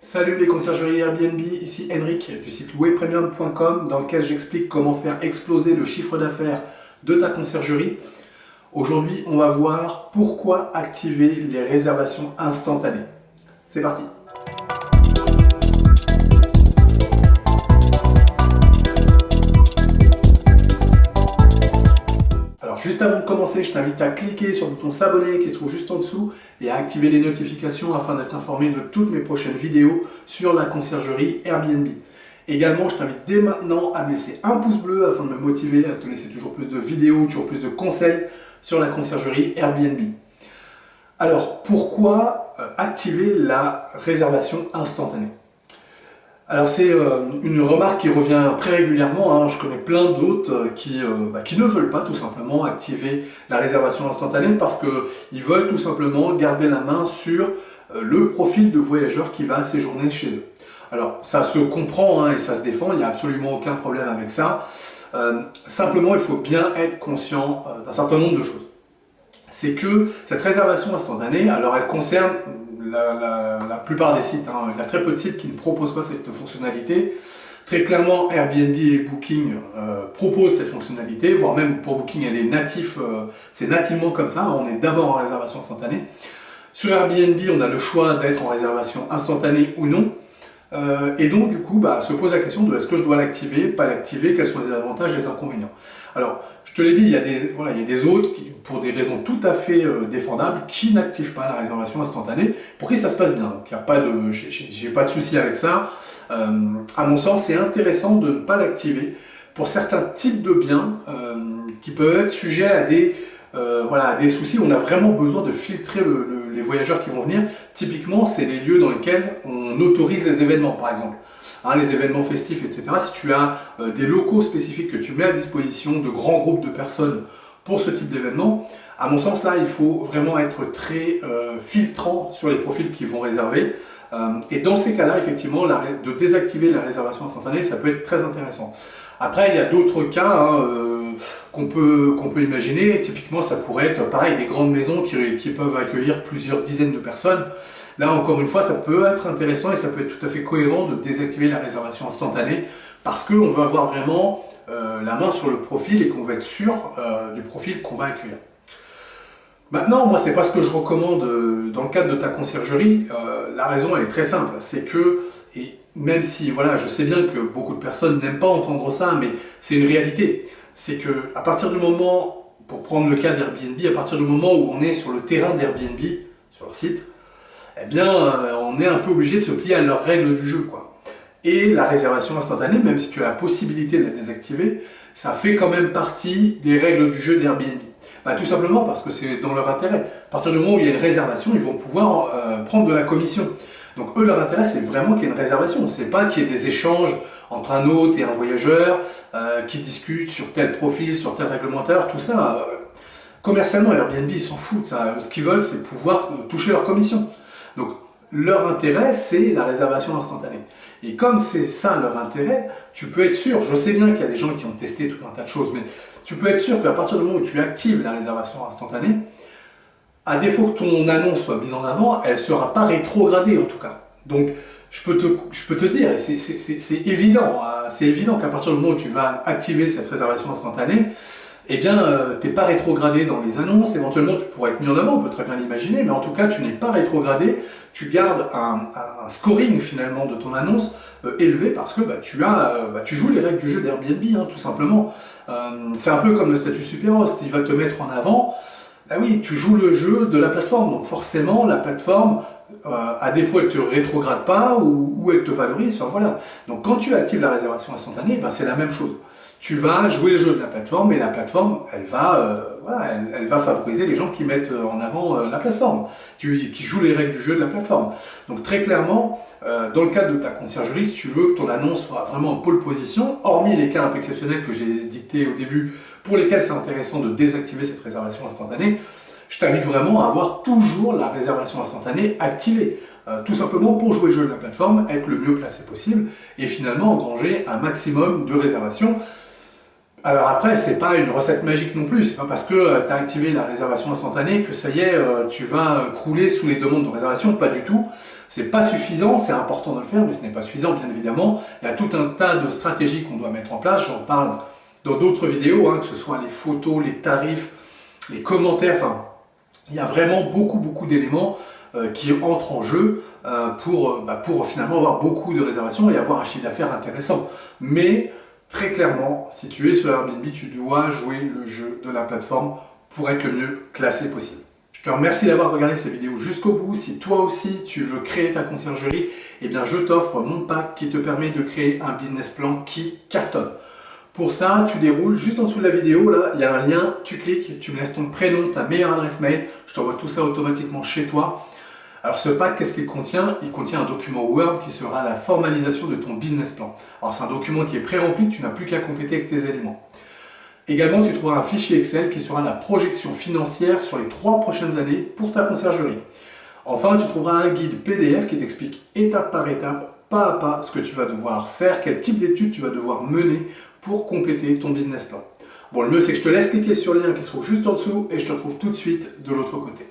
Salut les conciergeries Airbnb, ici Henrik du site louerpremium.com dans lequel j'explique comment faire exploser le chiffre d'affaires de ta conciergerie. Aujourd'hui, on va voir pourquoi activer les réservations instantanées. C'est parti! Alors juste avant de commencer, je t'invite à cliquer sur le bouton s'abonner qui se trouve juste en dessous et à activer les notifications afin d'être informé de toutes mes prochaines vidéos sur la conciergerie Airbnb. Également, je t'invite dès maintenant à me laisser un pouce bleu afin de me motiver à te laisser toujours plus de vidéos, toujours plus de conseils sur la conciergerie Airbnb. Alors, pourquoi activer la réservation instantanée ? Alors c'est une remarque qui revient très régulièrement, je connais plein d'autres qui ne veulent pas tout simplement activer la réservation instantanée parce qu'ils veulent tout simplement garder la main sur le profil de voyageur qui va séjourner chez eux. Alors ça se comprend et ça se défend, il n'y a absolument aucun problème avec ça. Simplement il faut bien être conscient d'un certain nombre de choses. C'est que cette réservation instantanée, alors elle concerne la plupart des sites, il y a très peu de sites qui ne proposent pas cette fonctionnalité. Très clairement, Airbnb et Booking proposent cette fonctionnalité, voire même pour Booking, elle est native, c'est nativement comme ça, on est d'abord en réservation instantanée. Sur Airbnb, on a le choix d'être en réservation instantanée ou non. Et donc du coup, se pose la question de est-ce que je dois l'activer, pas l'activer, quels sont les avantages et les inconvénients. Alors, je te l'ai dit, il y a des autres qui, pour des raisons tout à fait défendables, qui n'activent pas la réservation instantanée, pour qui ça se passe bien. Donc, il y a pas de, j'ai pas de souci avec ça. À mon sens, c'est intéressant de ne pas l'activer pour certains types de biens qui peuvent être sujets à des soucis. On a vraiment besoin de filtrer les voyageurs qui vont venir. Typiquement, c'est les lieux dans lesquels on autorise les événements, par exemple. Les événements festifs, etc. Si tu as des locaux spécifiques que tu mets à disposition de grands groupes de personnes pour ce type d'événement, à mon sens, là, il faut vraiment être très filtrant sur les profils qui vont réserver. Et dans ces cas-là, effectivement, de désactiver la réservation instantanée, ça peut être très intéressant. Après, il y a d'autres cas qu'on peut imaginer. Typiquement, ça pourrait être pareil, des grandes maisons qui peuvent accueillir plusieurs dizaines de personnes. Là, encore une fois, ça peut être intéressant et ça peut être tout à fait cohérent de désactiver la réservation instantanée parce qu'on veut avoir vraiment la main sur le profil et qu'on veut être sûr du profil qu'on va accueillir. Maintenant, moi, c'est pas ce que je recommande dans le cadre de ta conciergerie. La raison, elle est très simple. C'est que, et même si, je sais bien que beaucoup de personnes n'aiment pas entendre ça, mais c'est une réalité. C'est que à partir du moment, pour prendre le cas d'Airbnb, à partir du moment où on est sur le terrain d'Airbnb, sur leur site, eh bien, on est un peu obligé de se plier à leurs règles du jeu, quoi. Et la réservation instantanée, même si tu as la possibilité de la désactiver, ça fait quand même partie des règles du jeu d'Airbnb. Tout simplement parce que c'est dans leur intérêt. À partir du moment où il y a une réservation, ils vont pouvoir prendre de la commission. Donc eux, leur intérêt, c'est vraiment qu'il y ait une réservation. C'est pas qu'il y ait des échanges entre un hôte et un voyageur qui discutent sur tel profil, sur tel réglementaire, tout ça. Commercialement, Airbnb, ils s'en foutent. Ça. Ce qu'ils veulent, c'est pouvoir toucher leur commission. Donc leur intérêt, c'est la réservation instantanée. Et comme c'est ça leur intérêt, tu peux être sûr, je sais bien qu'il y a des gens qui ont testé tout un tas de choses, mais tu peux être sûr qu'à partir du moment où tu actives la réservation instantanée, à défaut que ton annonce soit mise en avant, elle ne sera pas rétrogradée en tout cas. Donc je peux te dire, c'est évident, c'est évident qu'à partir du moment où tu vas activer cette réservation instantanée, tu n'es pas rétrogradé dans les annonces, éventuellement tu pourrais être mis en avant, on peut très bien l'imaginer, mais en tout cas tu n'es pas rétrogradé, tu gardes un scoring finalement de ton annonce élevé parce que tu joues les règles du jeu d'Airbnb, tout simplement. C'est un peu comme le statut super host, il va te mettre en avant, oui, tu joues le jeu de la plateforme, donc forcément la plateforme, à défaut elle ne te rétrograde pas ou elle te valorise, voilà. Donc quand tu actives la réservation instantanée, c'est la même chose. Tu vas jouer le jeu de la plateforme et la plateforme, elle va favoriser les gens qui mettent en avant la plateforme, qui jouent les règles du jeu de la plateforme. Donc très clairement, dans le cadre de ta conciergerie, si tu veux que ton annonce soit vraiment en pole position, hormis les cas un peu exceptionnels que j'ai dictés au début, pour lesquels c'est intéressant de désactiver cette réservation instantanée, je t'invite vraiment à avoir toujours la réservation instantanée activée. Tout simplement pour jouer le jeu de la plateforme, être le mieux placé possible et finalement engranger un maximum de réservations. Alors après, c'est pas une recette magique non plus, c'est pas parce que tu as activé la réservation instantanée que ça y est, tu vas crouler sous les demandes de réservation, pas du tout. C'est pas suffisant, c'est important de le faire, mais ce n'est pas suffisant, bien évidemment. Il y a tout un tas de stratégies qu'on doit mettre en place. J'en parle dans d'autres vidéos, hein, que ce soit les photos, les tarifs, les commentaires. Enfin, il y a vraiment beaucoup d'éléments qui entrent en jeu pour finalement avoir beaucoup de réservations et avoir un chiffre d'affaires intéressant. Mais très clairement, si tu es sur Airbnb, tu dois jouer le jeu de la plateforme pour être le mieux classé possible. Je te remercie d'avoir regardé cette vidéo jusqu'au bout. Si toi aussi tu veux créer ta conciergerie, eh bien je t'offre mon pack qui te permet de créer un business plan qui cartonne. Pour ça, tu déroules juste en dessous de la vidéo, là, il y a un lien, tu cliques, tu me laisses ton prénom, ta meilleure adresse mail, je t'envoie tout ça automatiquement chez toi. Alors ce pack, qu'est-ce qu'il contient? Il contient un document Word qui sera la formalisation de ton business plan. Alors c'est un document qui est pré-rempli, tu n'as plus qu'à compléter avec tes éléments. Également, tu trouveras un fichier Excel qui sera la projection financière sur les 3 prochaines années pour ta conciergerie. Enfin, tu trouveras un guide PDF qui t'explique étape par étape, pas à pas, ce que tu vas devoir faire, quel type d'études tu vas devoir mener pour compléter ton business plan. Bon, le mieux, c'est que je te laisse cliquer sur le lien qui se trouve juste en dessous et je te retrouve tout de suite de l'autre côté.